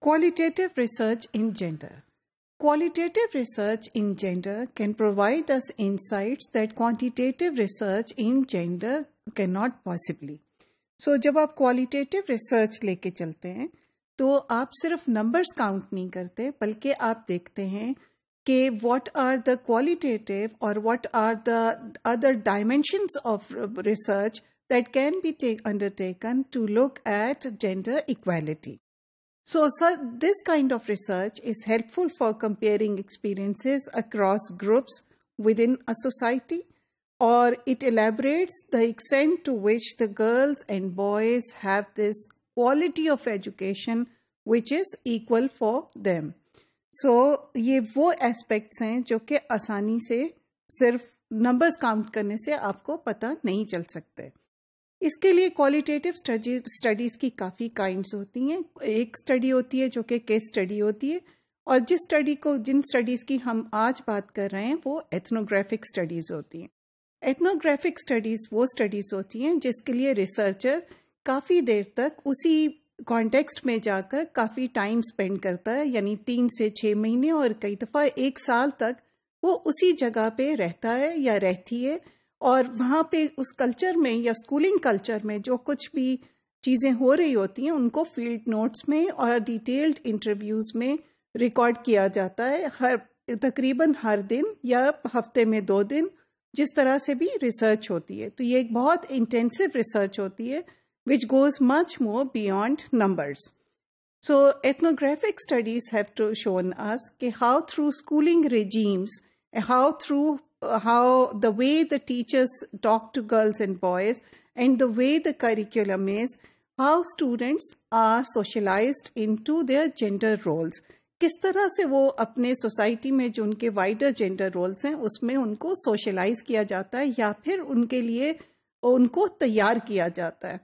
Qualitative research in gender. Qualitative research in gender can provide us insights that quantitative research in gender cannot possibly. So جب آپ qualitative research لے کے چلتے ہیں تو آپ صرف نمبرز کاؤنٹ نہیں کرتے بلکہ آپ دیکھتے ہیں کہ what are the qualitative or what are the other dimensions of research that can be undertaken to look at gender equality. So this kind of research is helpful for comparing experiences across groups within a society, or it elaborates the extent to which the girls and boys have this quality of education which is equal for them. So یہ وہ aspects ہیں جو کہ آسانی سے صرف numbers count کرنے سے آپ کو پتہ نہیں چل سکتے. اس کے لیے کوالٹیٹیو اسٹڈیز کی کافی کائنڈس ہوتی ہیں. ایک اسٹڈی ہوتی ہے جو کہ کیس اسٹڈی ہوتی ہے، اور جن اسٹڈیز کی ہم آج بات کر رہے ہیں وہ ایتھنوگرافک اسٹڈیز ہوتی ہیں. ایتھنوگرافک اسٹڈیز وہ اسٹڈیز ہوتی ہیں جس کے لیے ریسرچر کافی دیر تک اسی کانٹیکسٹ میں جا کر کافی ٹائم اسپینڈ کرتا ہے، یعنی 3 سے 6 مہینے اور کئی دفعہ 1 سال تک وہ اسی جگہ پہ رہتا ہے یا رہتی ہے، اور وہاں پہ اس کلچر میں یا اسکولنگ کلچر میں جو کچھ بھی چیزیں ہو رہی ہوتی ہیں ان کو فیلڈ نوٹس میں اور ڈیٹیلڈ انٹرویوز میں ریکارڈ کیا جاتا ہے، تقریباً ہر دن یا ہفتے میں 2 دن، جس طرح سے بھی ریسرچ ہوتی ہے. تو یہ ایک بہت انٹینسو ریسرچ ہوتی ہے which goes much more beyond numbers. So ethnographic studies have shown us how through schooling regimes, how the way the teachers talk to girls and boys and the way the curriculum is, how students are socialized into their gender roles. کس طرح سے وہ اپنے society میں جو ان کے wider gender roles ہیں اس میں ان کو سوشلائز کیا جاتا ہے یا پھر ان کے لیے ان کو تیار کیا جاتا ہے.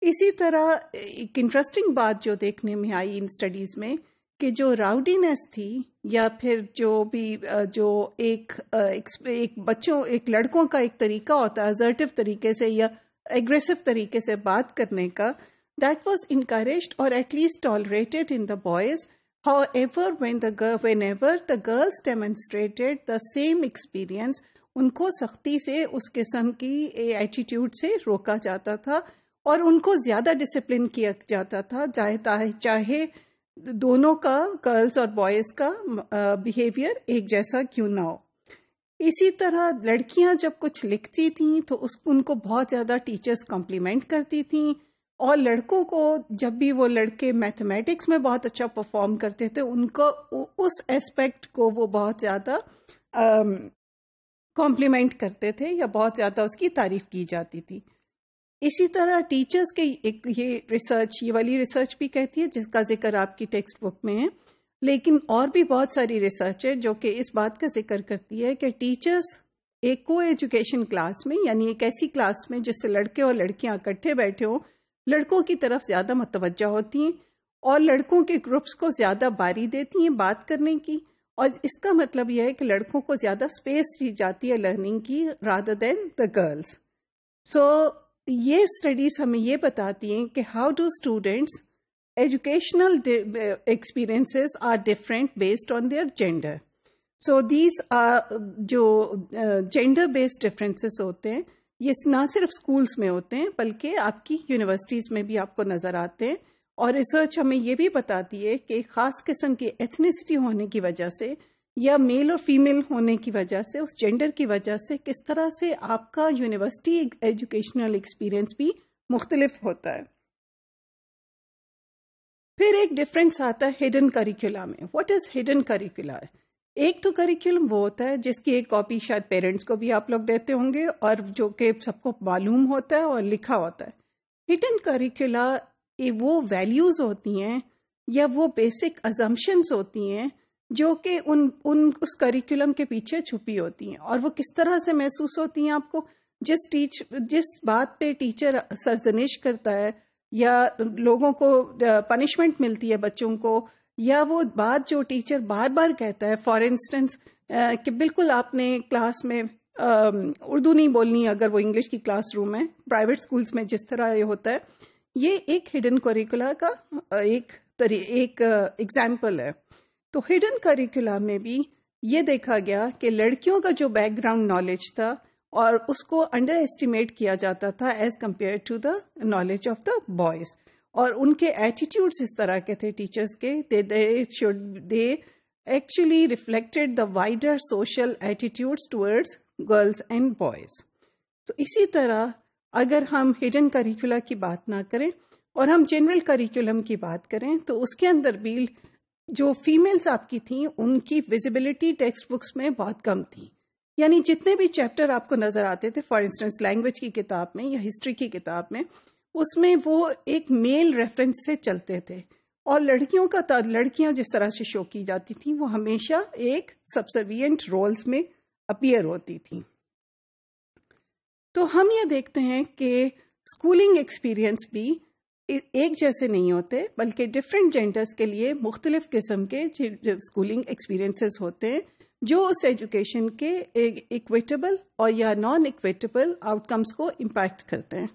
اسی طرح ایک انٹرسٹنگ بات جو دیکھنے میں آئی ان اسٹڈیز میں کہ جو راؤڈینس تھی یا پھر جو ایک لڑکوں کا ایک طریقہ ہوتا ہے ازرٹیو طریقے سے یا ایگریسو طریقے سے بات کرنے کا، دیٹ واز انکریجڈ اور at least tolerated in the boys. However, whenever the girls demonstrated the same experience, ان کو سختی سے اس قسم کی ایٹیٹیوڈ سے روکا جاتا تھا اور ان کو زیادہ ڈسپلن کیا جاتا تھا، چاہے دونوں کا گرلز اور بوائز کا بیہیویئر ایک جیسا کیوں نہ ہو. اسی طرح لڑکیاں جب کچھ لکھتی تھیں تو ان کو بہت زیادہ ٹیچرز کمپلیمنٹ کرتی تھیں، اور لڑکوں کو جب بھی وہ لڑکے میتھمیٹکس میں بہت اچھا پرفارم کرتے تھے ان کو اس ایسپیکٹ کو وہ بہت زیادہ کمپلیمنٹ کرتے تھے یا بہت زیادہ اس کی تعریف کی جاتی تھی. اسی طرح ٹیچرز کے یہ والی ریسرچ بھی کہتی ہے جس کا ذکر آپ کی ٹیکسٹ بک میں ہے، لیکن اور بھی بہت ساری ریسرچ ہے جو کہ اس بات کا ذکر کرتی ہے کہ ٹیچرز ایک کو ایجوکیشن کلاس میں، یعنی ایک ایسی کلاس میں جس سے لڑکے اور لڑکیاں اکٹھے بیٹھے ہوں، لڑکوں کی طرف زیادہ متوجہ ہوتی ہیں اور لڑکوں کے گروپس کو زیادہ باری دیتی ہیں بات کرنے کی، اور اس کا مطلب یہ ہے کہ لڑکوں کو زیادہ اسپیس دی جاتی ہے لرننگ کی رادر دین دا گرلز. سو یہ اسٹڈیز ہمیں یہ بتاتی ہیں کہ how do students educational experiences are different based on their gender. So these جو جینڈر بیسڈ ڈفرینسز ہوتے ہیں یہ نہ صرف اسکولس میں ہوتے ہیں بلکہ آپ کی یونیورسٹیز میں بھی آپ کو نظر آتے ہیں. اور ریسرچ ہمیں یہ بھی بتاتی ہے کہ خاص قسم کی ایتھنیسٹی ہونے کی وجہ سے یا میل اور فیمیل ہونے کی وجہ سے، اس جینڈر کی وجہ سے کس طرح سے آپ کا یونیورسٹی ایجوکیشنل ایکسپیرئنس بھی مختلف ہوتا ہے. پھر ایک ڈفرینس آتا ہے ہڈن کریکولا میں. What is hidden curricula? ایک تو کریکولم وہ ہوتا ہے جس کی ایک کاپی شاید پیرنٹس کو بھی آپ لوگ دیتے ہوں گے اور جو کہ سب کو معلوم ہوتا ہے اور لکھا ہوتا ہے. ہڈن کریکولا وہ ویلیوز ہوتی ہیں یا وہ بیسک ازمپشنز ہوتی ہیں جو کہ اس کریکولم کے پیچھے چھپی ہوتی ہیں، اور وہ کس طرح سے محسوس ہوتی ہیں آپ کو. جس بات پہ ٹیچر سرزنش کرتا ہے یا لوگوں کو پنشمنٹ ملتی ہے بچوں کو، یا وہ بات جو ٹیچر بار بار کہتا ہے، فار انسٹنس کہ بالکل آپ نے کلاس میں اردو نہیں بولنی اگر وہ انگلش کی کلاس روم ہے، پرائیویٹ اسکولس میں جس طرح یہ ہوتا ہے، یہ ایک ہڈن کریکولا کا ایک ایک ایگزامپل ہے. تو ہڈن کریکولا میں بھی یہ دیکھا گیا کہ لڑکیوں کا جو بیک گراؤنڈ نالج تھا اور اس کو انڈر ایسٹیمیٹ کیا جاتا تھا as compare to the knowledge of the boys, اور ان کے ایٹیٹیوڈس اس طرح کے تھے ٹیچرز کے, they actually reflected the wider social attitudes towards girls and boys. تو اسی طرح اگر ہم ہڈن کریکولا کی بات نہ کریں اور ہم جنرل کریکولم کی بات کریں تو اس کے اندر بھی جو فیمیلز آپ کی تھیں ان کی ویزیبلٹی ٹیکسٹ بکس میں بہت کم تھی. یعنی جتنے بھی چیپٹر آپ کو نظر آتے تھے, فار انسٹنس لینگویج کی کتاب میں یا ہسٹری کی کتاب میں, اس میں وہ ایک میل ریفرنس سے چلتے تھے, اور لڑکیاں جس طرح سے شو کی جاتی تھیں وہ ہمیشہ ایک سبسروینٹ رولز میں اپیئر ہوتی تھیں. تو ہم یہ دیکھتے ہیں کہ اسکولنگ ایکسپیرئنس بھی ایک جیسے نہیں ہوتے, بلکہ ڈفرینٹ جینڈرز کے لیے مختلف قسم کے اسکولنگ ایکسپیرئنسز ہوتے ہیں جو اس ایجوکیشن کے ایکویٹیبل اور یا نان ایکویٹیبل آؤٹ کمس کو امپیکٹ کرتے ہیں.